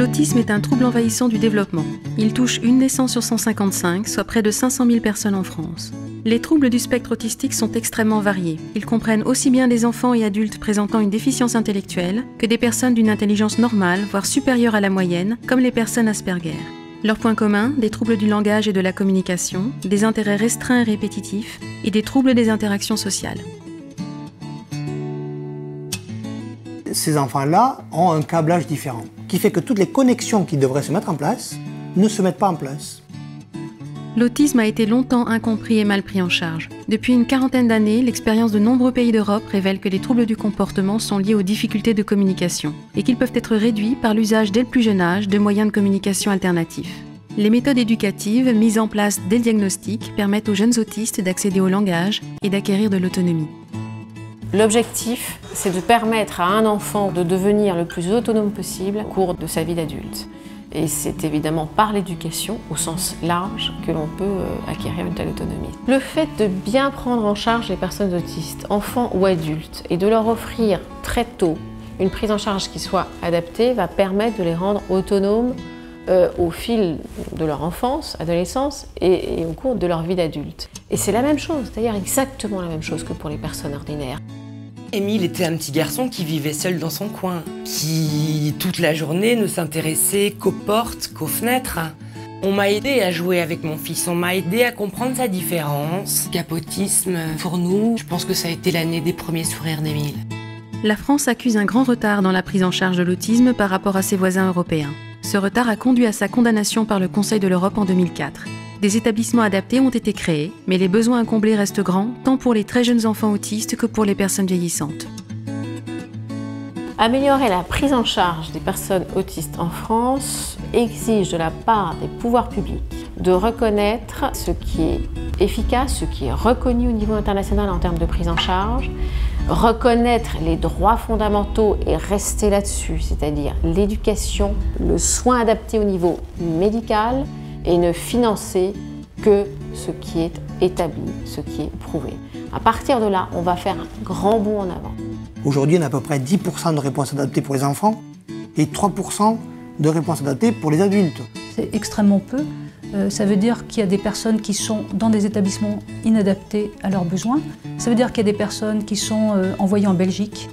L'autisme est un trouble envahissant du développement. Il touche une naissance sur 155, soit près de 500 000 personnes en France. Les troubles du spectre autistique sont extrêmement variés. Ils comprennent aussi bien des enfants et adultes présentant une déficience intellectuelle que des personnes d'une intelligence normale, voire supérieure à la moyenne, comme les personnes Asperger. Leurs points communs, des troubles du langage et de la communication, des intérêts restreints et répétitifs, et des troubles des interactions sociales. Ces enfants-là ont un câblage différent, qui fait que toutes les connexions qui devraient se mettre en place ne se mettent pas en place. L'autisme a été longtemps incompris et mal pris en charge. Depuis une quarantaine d'années, l'expérience de nombreux pays d'Europe révèle que les troubles du comportement sont liés aux difficultés de communication et qu'ils peuvent être réduits par l'usage dès le plus jeune âge de moyens de communication alternatifs. Les méthodes éducatives mises en place dès le diagnostic permettent aux jeunes autistes d'accéder au langage et d'acquérir de l'autonomie. L'objectif, c'est de permettre à un enfant de devenir le plus autonome possible au cours de sa vie d'adulte. Et c'est évidemment par l'éducation, au sens large, que l'on peut acquérir une telle autonomie. Le fait de bien prendre en charge les personnes autistes, enfants ou adultes, et de leur offrir très tôt une prise en charge qui soit adaptée, va permettre de les rendre autonomes au fil de leur enfance, adolescence et au cours de leur vie d'adulte. Et c'est la même chose, c'est-à-dire exactement la même chose que pour les personnes ordinaires. Émile était un petit garçon qui vivait seul dans son coin, qui toute la journée ne s'intéressait qu'aux portes, qu'aux fenêtres. On m'a aidé à jouer avec mon fils, on m'a aidé à comprendre sa différence. Capotisme, pour nous, je pense que ça a été l'année des premiers sourires d'Émile. La France accuse un grand retard dans la prise en charge de l'autisme par rapport à ses voisins européens. Ce retard a conduit à sa condamnation par le Conseil de l'Europe en 2004. Des établissements adaptés ont été créés, mais les besoins à combler restent grands, tant pour les très jeunes enfants autistes que pour les personnes vieillissantes. Améliorer la prise en charge des personnes autistes en France exige de la part des pouvoirs publics de reconnaître ce qui est efficace, ce qui est reconnu au niveau international en termes de prise en charge, reconnaître les droits fondamentaux et rester là-dessus, c'est-à-dire l'éducation, le soin adapté au niveau médical, et ne financer que ce qui est établi, ce qui est prouvé. À partir de là, on va faire un grand bond en avant. Aujourd'hui, on a à peu près 10% de réponses adaptées pour les enfants et 3% de réponses adaptées pour les adultes. C'est extrêmement peu. Ça veut dire qu'il y a des personnes qui sont dans des établissements inadaptés à leurs besoins. Ça veut dire qu'il y a des personnes qui sont envoyées en Belgique.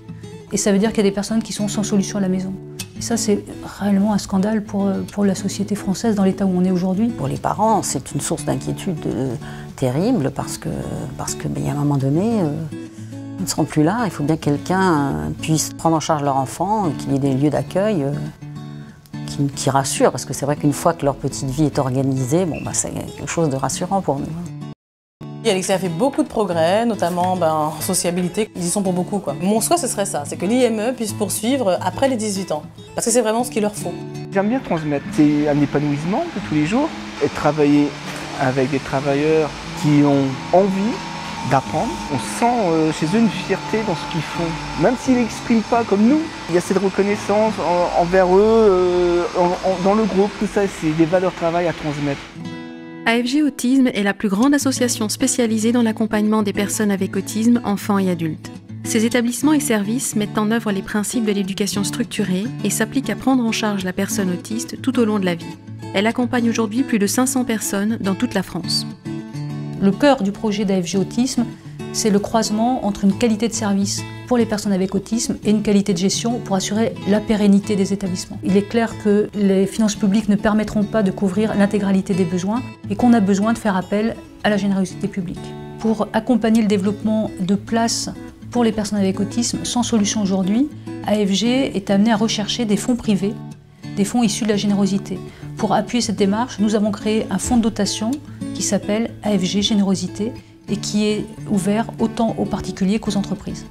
Et ça veut dire qu'il y a des personnes qui sont sans solution à la maison. Et ça, c'est réellement un scandale pour la société française dans l'état où on est aujourd'hui. Pour les parents, c'est une source d'inquiétude terrible parce que y a un moment donné, ils ne seront plus là. Il faut bien que quelqu'un puisse prendre en charge leur enfant, qu'il y ait des lieux d'accueil qui rassurent. Parce que c'est vrai qu'une fois que leur petite vie est organisée, c'est quelque chose de rassurant pour nous. Alexia a fait beaucoup de progrès, notamment en sociabilité. Ils y sont pour beaucoup, quoi. Mon souhait, ce serait ça, c'est que l'IME puisse poursuivre après les 18 ans. Parce que c'est vraiment ce qu'il leur faut. J'aime bien transmettre. C'est un épanouissement de tous les jours. Et travailler avec des travailleurs qui ont envie d'apprendre. On sent chez eux une fierté dans ce qu'ils font. Même s'ils n'expriment pas comme nous, il y a cette reconnaissance envers eux, dans le groupe. Tout ça, c'est des valeurs de travail à transmettre. AFG Autisme est la plus grande association spécialisée dans l'accompagnement des personnes avec autisme, enfants et adultes. Ces établissements et services mettent en œuvre les principes de l'éducation structurée et s'appliquent à prendre en charge la personne autiste tout au long de la vie. Elle accompagne aujourd'hui plus de 500 personnes dans toute la France. Le cœur du projet d'AFG Autisme, c'est le croisement entre une qualité de service pour les personnes avec autisme et une qualité de gestion pour assurer la pérennité des établissements. Il est clair que les finances publiques ne permettront pas de couvrir l'intégralité des besoins et qu'on a besoin de faire appel à la générosité publique. Pour accompagner le développement de places pour les personnes avec autisme sans solution aujourd'hui, AFG est amené à rechercher des fonds privés, des fonds issus de la générosité. Pour appuyer cette démarche, nous avons créé un fonds de dotation qui s'appelle AFG Générosité et qui est ouvert autant aux particuliers qu'aux entreprises.